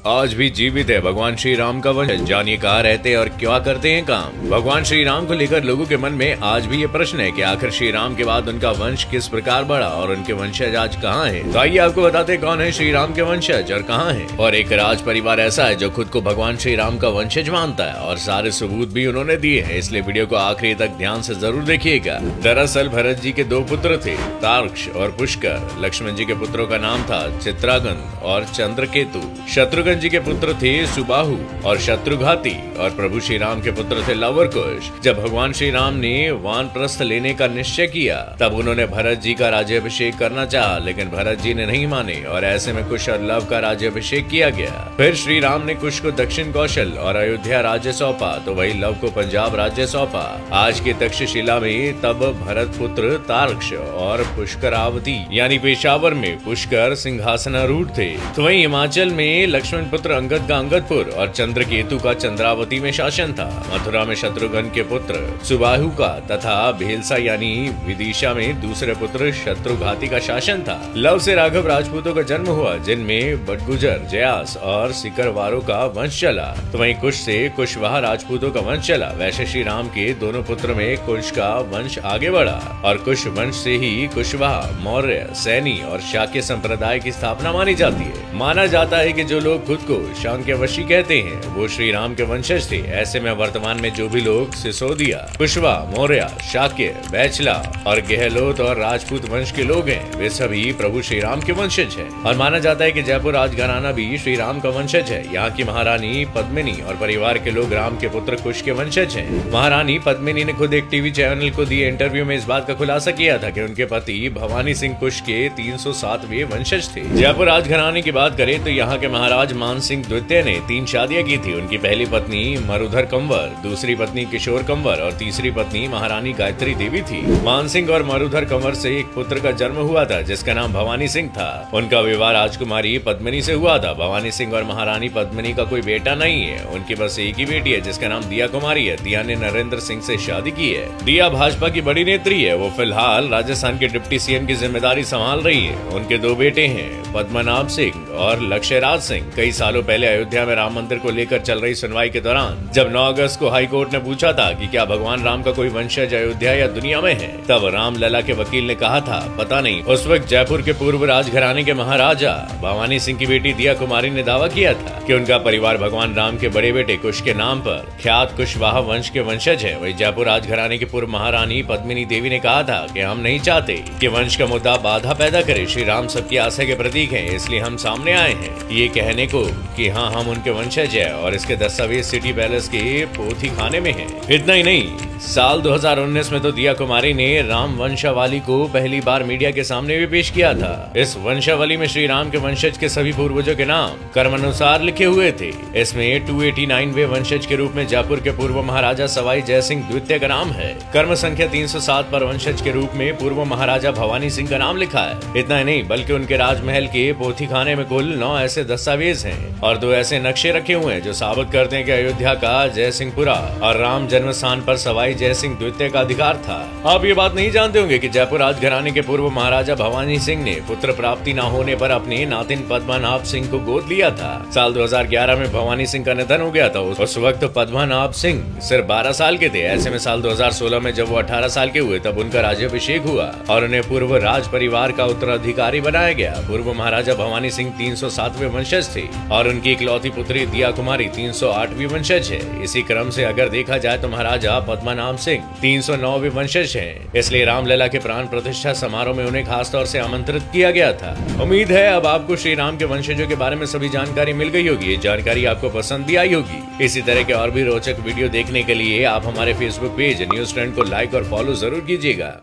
आज भी जीवित है भगवान श्री राम का वंशज। जानिए कहाँ रहते हैं और क्या करते हैं काम। भगवान श्री राम को लेकर लोगों के मन में आज भी ये प्रश्न है कि आखिर श्री राम के बाद उनका वंश किस प्रकार बढ़ा और उनके वंशज आज कहाँ हैं। तो आइए आपको बताते कौन है श्री राम के वंशज और कहाँ हैं। और एक राज परिवार ऐसा है जो खुद को भगवान श्री राम का वंशज मानता है और सारे सबूत भी उन्होंने दिए हैं, इसलिए वीडियो को आखिरी तक ध्यान से जरूर देखिएगा। दरअसल भरत जी के 2 पुत्र थे, तार्क्ष और पुष्कर। लक्ष्मण जी के पुत्रों का नाम था चित्रांगद और चंद्रकेतु। शत्रुघ्न जी के पुत्र थे सुबाहु और शत्रुघाती और प्रभु श्री राम के पुत्र थे लवकुश। जब भगवान श्री राम ने वानप्रस्थ लेने का निश्चय किया तब उन्होंने भरत जी का राज्याभिषेक करना चाहा, लेकिन भरत जी ने नहीं माने और ऐसे में कुश और लव का राज्याभिषेक किया गया। फिर श्री राम ने कुश को दक्षिण कौशल और अयोध्या राज्य सौंपा तो वही लव को पंजाब राज्य सौंपा। आज के तक्षशिला में तब भरत पुत्र तार्क्ष और पुष्करावती यानी पेशावर में पुष्कर सिंहासनारूढ़ थे, तो वही हिमाचल में लक्ष्मण पुत्र अंगद का अंगदपुर और चंद्रकेतु का चंद्रावती में शासन था। मथुरा में शत्रुघ्न के पुत्र सुबाहु का तथा भेलसा यानी विदिशा में दूसरे पुत्र शत्रुघाती का शासन था। लव से राघव राजपूतों का जन्म हुआ जिनमें बटगुजर, जयास और सिकरवारों का वंश चला, तो वहीं कुश से कुशवाहा राजपूतों का वंश चला। वैसे श्री राम के दोनों पुत्र में कुश का वंश आगे बढ़ा और कुश वंश से ही कुशवाहा, मौर्य, सैनी और शाक्य संप्रदाय की स्थापना मानी जाती है। माना जाता है कि जो लोग खुद को शाक्यवंशी कहते हैं वो श्री राम के वंशज थे। ऐसे में वर्तमान में जो भी लोग सिसोदिया, कुशवा, मौर्य, शाक्य, बैचला और गहलोत और राजपूत वंश के लोग हैं वे सभी प्रभु श्री राम के वंशज हैं। और माना जाता है कि जयपुर राजघराना भी श्री राम का वंशज है। यहाँ की महारानी पद्मिनी और परिवार के लोग राम के पुत्र कुश के वंशज हैं। महारानी पद्मिनी ने खुद एक टीवी चैनल को दिए इंटरव्यू में इस बात का खुलासा किया था कि उनके पति भवानी सिंह कुश के 307वें वंशज थे। जयपुर राजघराने की बात करें तो यहाँ के महाराज मान सिंह द्वितीय ने 3 शादियां की थी। उनकी पहली पत्नी मरुधर कंवर, दूसरी पत्नी किशोर कंवर और तीसरी पत्नी महारानी गायत्री देवी थी। मान सिंह और मरुधर कंवर से एक पुत्र का जन्म हुआ था जिसका नाम भवानी सिंह था। उनका विवाह राजकुमारी पद्मिनी से हुआ था। भवानी सिंह और महारानी पद्मिनी का कोई बेटा नहीं है, उनकी बस एक ही बेटी है जिसका नाम दिया कुमारी है। दिया ने नरेंद्र सिंह से शादी की है। दिया भाजपा की बड़ी नेत्री है। वो फिलहाल राजस्थान के डिप्टी सीएम की जिम्मेदारी संभाल रही है। उनके 2 बेटे हैं, पद्मनाभ सिंह और लक्ष्यराज सिंह। कई सालों पहले अयोध्या में राम मंदिर को लेकर चल रही सुनवाई के दौरान जब 9 अगस्त को हाई कोर्ट ने पूछा था कि क्या भगवान राम का कोई वंशज अयोध्या या दुनिया में है, तब राम लला के वकील ने कहा था पता नहीं। उस वक्त जयपुर के पूर्व राजघराने के महाराजा भवानी सिंह की बेटी दिया कुमारी ने दावा किया था कि उनका परिवार भगवान राम के बड़े बेटे कुश के नाम पर ख्यात कुशवाहा वंश के वंशज है। वही जयपुर राजघराने की पूर्व महारानी पद्मिनी देवी ने कहा था कि हम नहीं चाहते कि वंश का मुद्दा बाधा पैदा करे। श्री राम सबकी आस्था के प्रतीक है, इसलिए हम सामने आए हैं ये कहने को कि हाँ हम उनके वंशज है और इसके दस्तावेज सिटी पैलेस के पोथी खाने में है। इतना ही नहीं, साल 2019 में तो दिया कुमारी ने राम वंशावली को पहली बार मीडिया के सामने भी पेश किया था। इस वंशावली में श्री राम के वंशज के सभी पूर्वजों के नाम कर्मानुसार लिखे हुए थे। इसमें 289वें वंशज के रूप में जयपुर के पूर्व महाराजा सवाई जयसिंह द्वितीय का नाम है। कर्म संख्या 307 पर वंशज के रूप में पूर्व महाराजा भवानी सिंह का नाम लिखा है। इतना ही नहीं बल्कि उनके राजमहल के पोथी खाने में कुल 9 ऐसे दस्तावेज हैं और 2 ऐसे नक्शे रखे हुए हैं जो साबित करते हैं कि अयोध्या का जयसिंहपुरा और राम जन्म स्थान पर सवाई जयसिंह द्वितीय का अधिकार था। आप ये बात नहीं जानते होंगे कि जयपुर राजघराने के पूर्व महाराजा भवानी सिंह ने पुत्र प्राप्ति न होने पर अपने नातिन पद्मनाभ सिंह को गोद लिया था। साल 2011 में भवानी सिंह का निधन हो गया था। उस वक्त पद्मनाभ सिंह सिर्फ 12 साल के थे। ऐसे में साल 2016 में जब वो 18 साल के हुए तब उनका राज्याभिषेक हुआ और उन्हें पूर्व राज परिवार का उत्तराधिकारी बनाया गया। पूर्व महाराजा भवानी सिंह 307वें वंशज थे और उनकी इकलौती पुत्री दिया कुमारी 308वीं वंशज है। इसी क्रम से अगर देखा जाए तो महाराजा पद्मनाभ सिंह 309वें वंशज हैं। इसलिए रामलला के प्राण प्रतिष्ठा समारोह में उन्हें खास तौर से आमंत्रित किया गया था। उम्मीद है अब आपको श्री राम के वंशजों के बारे में सभी जानकारी मिल गई होगी। ये जानकारी आपको पसंद भी आई होगी। इसी तरह के और भी रोचक वीडियो देखने के लिए आप हमारे फेसबुक पेज न्यूज़ ट्रेंड को लाइक और फॉलो जरूर कीजिएगा।